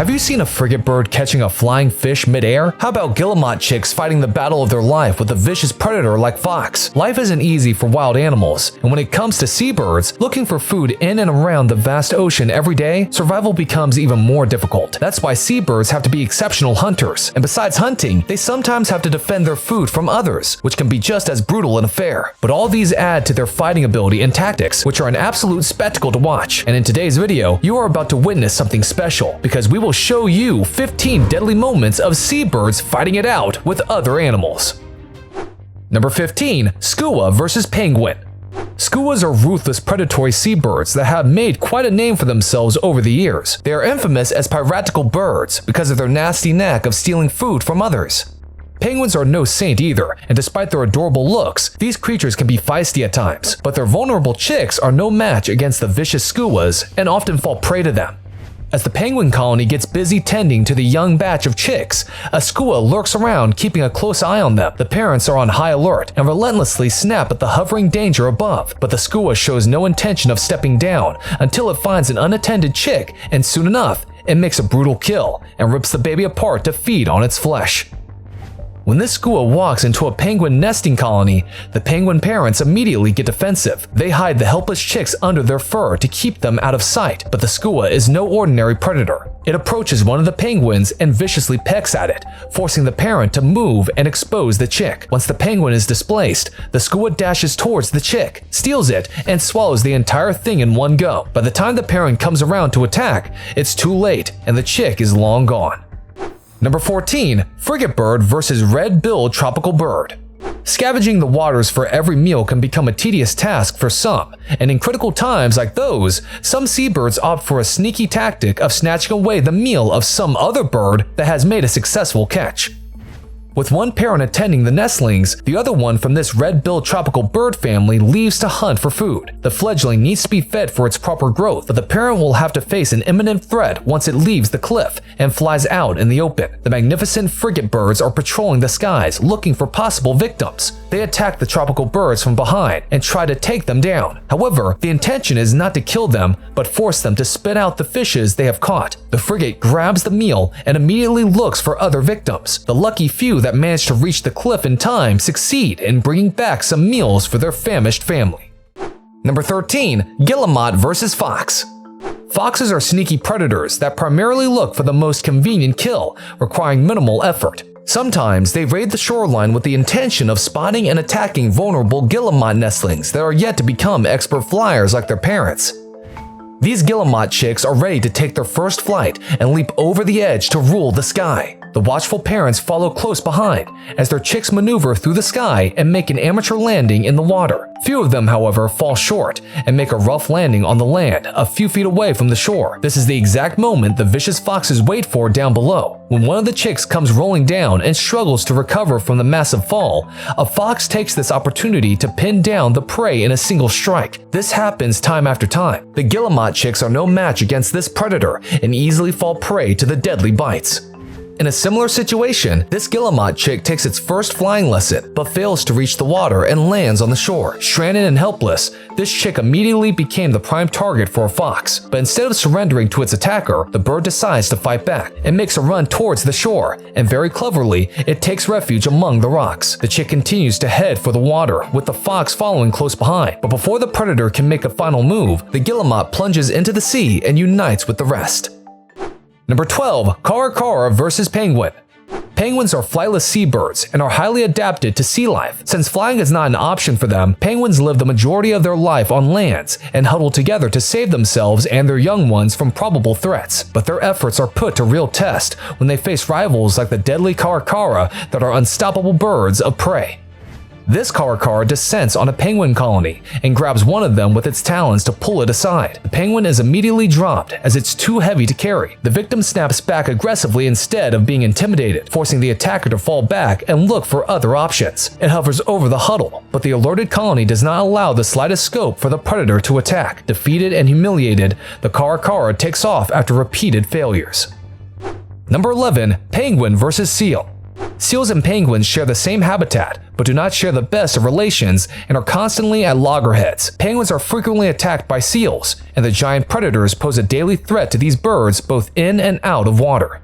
Have you seen a frigate bird catching a flying fish mid-air? How about guillemot chicks fighting the battle of their life with a vicious predator like fox? Life isn't easy for wild animals, and when it comes to seabirds, looking for food in and around the vast ocean every day, survival becomes even more difficult. That's why seabirds have to be exceptional hunters, and besides hunting, they sometimes have to defend their food from others, which can be just as brutal an affair. But all these add to their fighting ability and tactics, which are an absolute spectacle to watch. And in today's video, you are about to witness something special, because we will show you 15 deadly moments of seabirds fighting it out with other animals. Number 15. SKUA versus penguin. SKUAs are ruthless predatory seabirds that have made quite a name for themselves over the years. They are infamous as piratical birds because of their nasty knack of stealing food from others. Penguins are no saint either, and despite their adorable looks, these creatures can be feisty at times, but their vulnerable chicks are no match against the vicious SKUAs and often fall prey to them. As the penguin colony gets busy tending to the young batch of chicks, a SKUA lurks around keeping a close eye on them. The parents are on high alert and relentlessly snap at the hovering danger above, but the SKUA shows no intention of stepping down until it finds an unattended chick, and soon enough, it makes a brutal kill and rips the baby apart to feed on its flesh. When this SKUA walks into a penguin nesting colony, the penguin parents immediately get defensive. They hide the helpless chicks under their fur to keep them out of sight, but the SKUA is no ordinary predator. It approaches one of the penguins and viciously pecks at it, forcing the parent to move and expose the chick. Once the penguin is displaced, the SKUA dashes towards the chick, steals it, and swallows the entire thing in one go. By the time the parent comes around to attack, it's too late and the chick is long gone. Number 14. FRIGATEBIRD versus red-billed tropical bird. Scavenging the waters for every meal can become a tedious task for some, and in critical times like those, some seabirds opt for a sneaky tactic of snatching away the meal of some other bird that has made a successful catch. With one parent attending the nestlings, the other one from this red-billed tropical bird family leaves to hunt for food. The fledgling needs to be fed for its proper growth, but the parent will have to face an imminent threat once it leaves the cliff and flies out in the open. The magnificent frigate birds are patrolling the skies looking for possible victims. They attack the tropical birds from behind and try to take them down. However, the intention is not to kill them, but force them to spit out the fishes they have caught. The frigate grabs the meal and immediately looks for other victims. The lucky few that manage to reach the cliff in time succeed in bringing back some meals for their famished family. Number 13. Guillemot versus fox. Foxes are sneaky predators that primarily look for the most convenient kill, requiring minimal effort. Sometimes they raid the shoreline with the intention of spotting and attacking vulnerable guillemot nestlings that are yet to become expert flyers like their parents. These guillemot chicks are ready to take their first flight and leap over the edge to rule the sky. The watchful parents follow close behind as their chicks maneuver through the sky and make an amateur landing in the water. Few of them, however, fall short and make a rough landing on the land a few feet away from the shore. This is the exact moment the vicious foxes wait for down below. When one of the chicks comes rolling down and struggles to recover from the massive fall, a fox takes this opportunity to pin down the prey in a single strike. This happens time after time. The guillemot chicks are no match against this predator and easily fall prey to the deadly bites. In a similar situation, this guillemot chick takes its first flying lesson, but fails to reach the water and lands on the shore. Stranded and helpless, this chick immediately became the prime target for a fox. But instead of surrendering to its attacker, the bird decides to fight back and makes a run towards the shore, and very cleverly, it takes refuge among the rocks. The chick continues to head for the water, with the fox following close behind. But before the predator can make a final move, the guillemot plunges into the sea and unites with the rest. Number 12. CARACARA versus penguin. Penguins are flightless seabirds and are highly adapted to sea life. Since flying is not an option for them, penguins live the majority of their life on lands and huddle together to save themselves and their young ones from probable threats. But their efforts are put to real test when they face rivals like the deadly CARACARA that are unstoppable birds of prey. This CARACARA descends on a penguin colony and grabs one of them with its talons to pull it aside. The penguin is immediately dropped as it's too heavy to carry. The victim snaps back aggressively instead of being intimidated, forcing the attacker to fall back and look for other options. It hovers over the huddle, but the alerted colony does not allow the slightest scope for the predator to attack. Defeated and humiliated, the CARACARA takes off after repeated failures. Number 11. Penguin versus seal. Seals and penguins share the same habitat, but do not share the best of relations and are constantly at loggerheads. Penguins are frequently attacked by seals, and the giant predators pose a daily threat to these birds both in and out of water.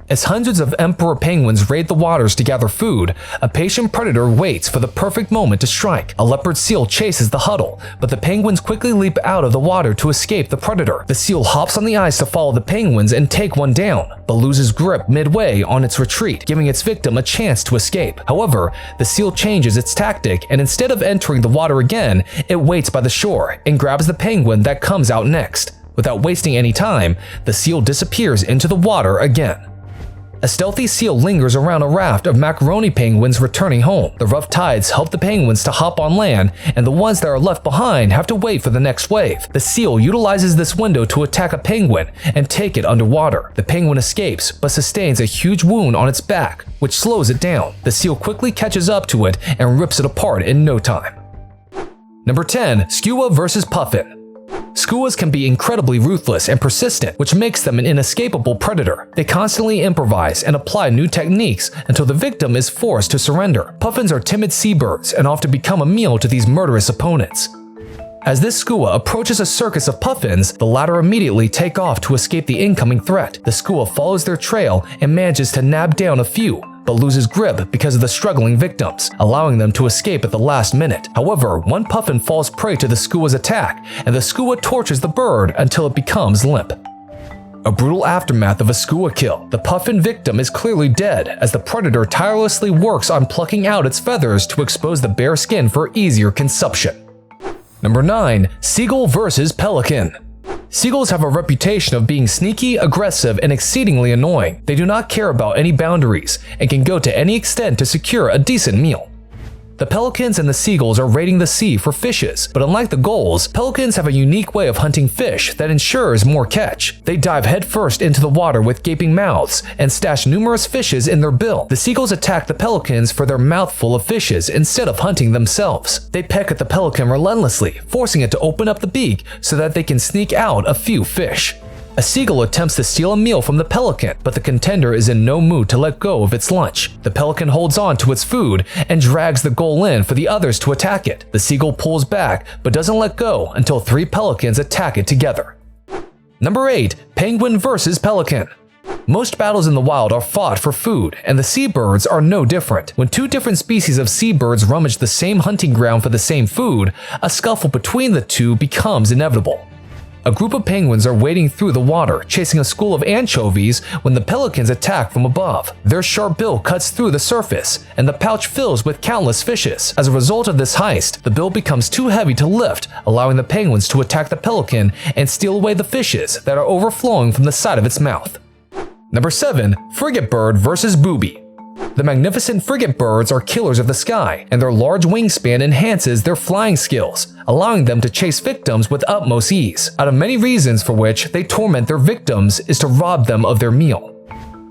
As hundreds of emperor penguins raid the waters to gather food, a patient predator waits for the perfect moment to strike. A leopard seal chases the huddle, but the penguins quickly leap out of the water to escape the predator. The seal hops on the ice to follow the penguins and take one down, but loses grip midway on its retreat, giving its victim a chance to escape. However, the seal changes its tactic, and instead of entering the water again, it waits by the shore and grabs the penguin that comes out next. Without wasting any time, the seal disappears into the water again. A stealthy seal lingers around a raft of macaroni penguins returning home. The rough tides help the penguins to hop on land, and the ones that are left behind have to wait for the next wave. The seal utilizes this window to attack a penguin and take it underwater. The penguin escapes, but sustains a huge wound on its back, which slows it down. The seal quickly catches up to it and rips it apart in no time. Number 10. SKUA vs. PUFFIN. SKUAs can be incredibly ruthless and persistent, which makes them an inescapable predator. They constantly improvise and apply new techniques until the victim is forced to surrender. Puffins are timid seabirds and often become a meal to these murderous opponents. As this SKUA approaches a circus of puffins, the latter immediately take off to escape the incoming threat. The SKUA follows their trail and manages to nab down a few, but loses grip because of the struggling victims, allowing them to escape at the last minute. However, one puffin falls prey to the SKUA's attack, and the SKUA tortures the bird until it becomes limp. A brutal aftermath of a SKUA kill. The puffin victim is clearly dead as the predator tirelessly works on plucking out its feathers to expose the bare skin for easier consumption. Number 9. Seagull vs. Pelican. Seagulls have a reputation of being sneaky, aggressive, and exceedingly annoying. They do not care about any boundaries and can go to any extent to secure a decent meal. The pelicans and the seagulls are raiding the sea for fishes, but unlike the gulls, pelicans have a unique way of hunting fish that ensures more catch. They dive headfirst into the water with gaping mouths and stash numerous fishes in their bill. The seagulls attack the pelicans for their mouthful of fishes instead of hunting themselves. They peck at the pelican relentlessly, forcing it to open up the beak so that they can sneak out a few fish. A seagull attempts to steal a meal from the pelican, but the contender is in no mood to let go of its lunch. The pelican holds on to its food and drags the gull in for the others to attack it. The seagull pulls back, but doesn't let go until 3 pelicans attack it together. Number 8. Penguin vs. Pelican. Most battles in the wild are fought for food, and the seabirds are no different. When 2 different species of seabirds rummage the same hunting ground for the same food, a scuffle between the two becomes inevitable. A group of penguins are wading through the water, chasing a school of anchovies when the pelicans attack from above. Their sharp bill cuts through the surface, and the pouch fills with countless fishes. As a result of this heist, the bill becomes too heavy to lift, allowing the penguins to attack the pelican and steal away the fishes that are overflowing from the side of its mouth. Number 7. FRIGATEBIRD vs. booby. The magnificent frigate birds are killers of the sky, and their large wingspan enhances their flying skills, allowing them to chase victims with utmost ease. Out of many reasons for which they torment their victims is to rob them of their meal.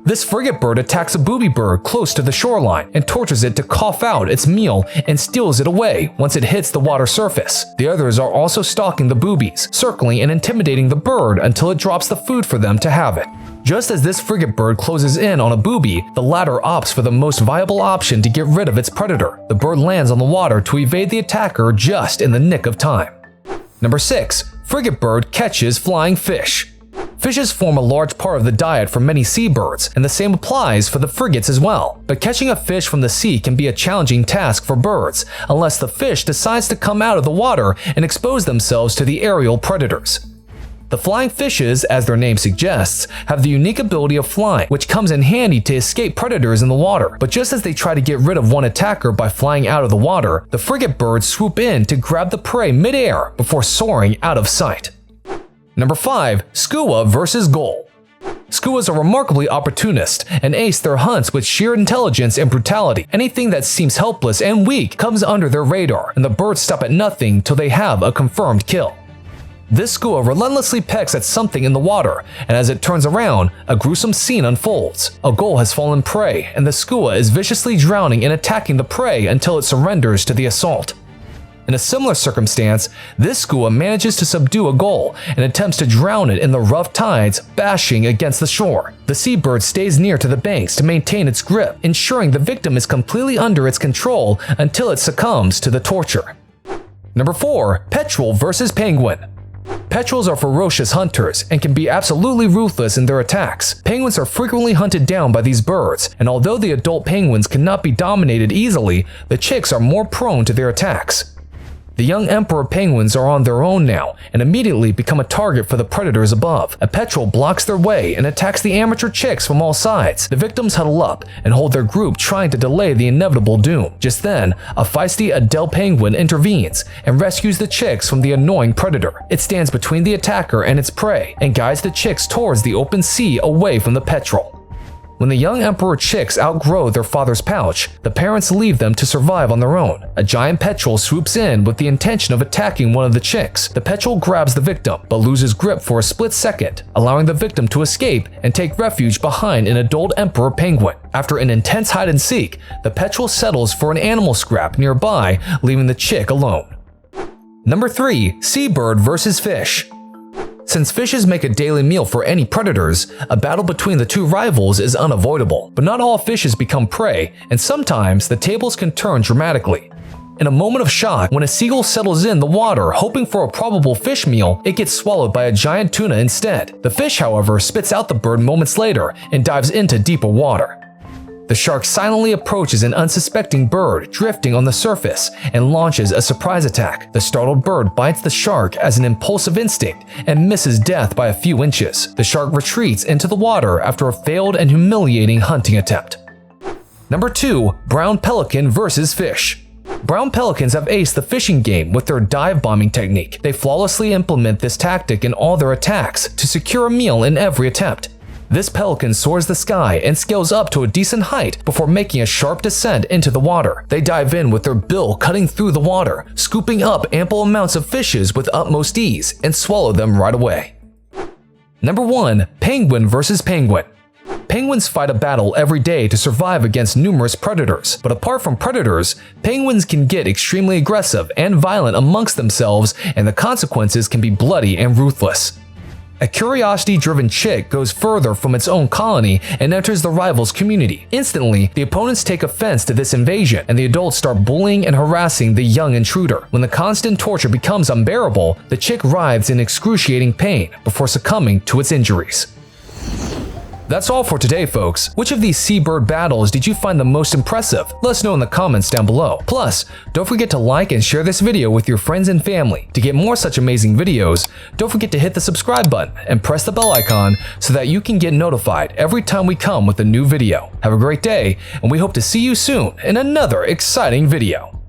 This frigate bird attacks a booby bird close to the shoreline and tortures it to cough out its meal and steals it away once it hits the water surface. The others are also stalking the boobies, circling and intimidating the bird until it drops the food for them to have it. Just as this frigate bird closes in on a booby, the latter opts for the most viable option to get rid of its predator. The bird lands on the water to evade the attacker just in the nick of time. Number 6. Frigate bird catches flying fish. Fishes form a large part of the diet for many seabirds, and the same applies for the frigates as well. But catching a fish from the sea can be a challenging task for birds, unless the fish decides to come out of the water and expose themselves to the aerial predators. The flying fishes, as their name suggests, have the unique ability of flying, which comes in handy to escape predators in the water. But just as they try to get rid of one attacker by flying out of the water, the frigate birds swoop in to grab the prey mid-air before soaring out of sight. Number 5. SKUA vs. gull. SKUAs are remarkably opportunist and ace their hunts with sheer intelligence and brutality. Anything that seems helpless and weak comes under their radar, and the birds stop at nothing till they have a confirmed kill. This SKUA relentlessly pecks at something in the water, and as it turns around, a gruesome scene unfolds. A gull has fallen prey, and the SKUA is viciously drowning and attacking the prey until it surrenders to the assault. In a similar circumstance, this SKUA manages to subdue a gull and attempts to drown it in the rough tides bashing against the shore. The seabird stays near to the banks to maintain its grip, ensuring the victim is completely under its control until it succumbs to the torture. Number 4. Petrel versus penguin. Petrels are ferocious hunters and can be absolutely ruthless in their attacks. Penguins are frequently hunted down by these birds, and although the adult penguins cannot be dominated easily, the chicks are more prone to their attacks. The young emperor penguins are on their own now and immediately become a target for the predators above. A petrel blocks their way and attacks the amateur chicks from all sides. The victims huddle up and hold their group, trying to delay the inevitable doom. Just then, a feisty adult penguin intervenes and rescues the chicks from the annoying predator. It stands between the attacker and its prey and guides the chicks towards the open sea away from the petrel. When the young emperor chicks outgrow their father's pouch, the parents leave them to survive on their own. A giant petrel swoops in with the intention of attacking one of the chicks. The petrel grabs the victim, but loses grip for a split second, allowing the victim to escape and take refuge behind an adult emperor penguin. After an intense hide and seek, the petrel settles for an animal scrap nearby, leaving the chick alone. Number 3. Seabird versus fish. Since fishes make a daily meal for any predators, a battle between the two rivals is unavoidable. But not all fishes become prey, and sometimes the tables can turn dramatically. In a moment of shock, when a seagull settles in the water hoping for a probable fish meal, it gets swallowed by a giant tuna instead. The fish, however, spits out the bird moments later and dives into deeper water. The shark silently approaches an unsuspecting bird drifting on the surface and launches a surprise attack. The startled bird bites the shark as an impulsive instinct and misses death by a few inches. The shark retreats into the water after a failed and humiliating hunting attempt. Number 2. Brown pelican versus fish. Brown pelicans have aced the fishing game with their dive bombing technique. They flawlessly implement this tactic in all their attacks to secure a meal in every attempt. This pelican soars the sky and scales up to a decent height before making a sharp descent into the water. They dive in with their bill cutting through the water, scooping up ample amounts of fishes with utmost ease and swallow them right away. Number 1. Penguin versus penguin. Penguins fight a battle every day to survive against numerous predators, but apart from predators, penguins can get extremely aggressive and violent amongst themselves, and the consequences can be bloody and ruthless. A curiosity-driven chick goes further from its own colony and enters the rival's community. Instantly, the opponents take offense to this invasion, and the adults start bullying and harassing the young intruder. When the constant torture becomes unbearable, the chick writhes in excruciating pain before succumbing to its injuries. That's all for today, folks. Which of these seabird battles did you find the most impressive? Let us know in the comments down below. Plus, don't forget to like and share this video with your friends and family. To get more such amazing videos, don't forget to hit the subscribe button and press the bell icon so that you can get notified every time we come with a new video. Have a great day, and we hope to see you soon in another exciting video.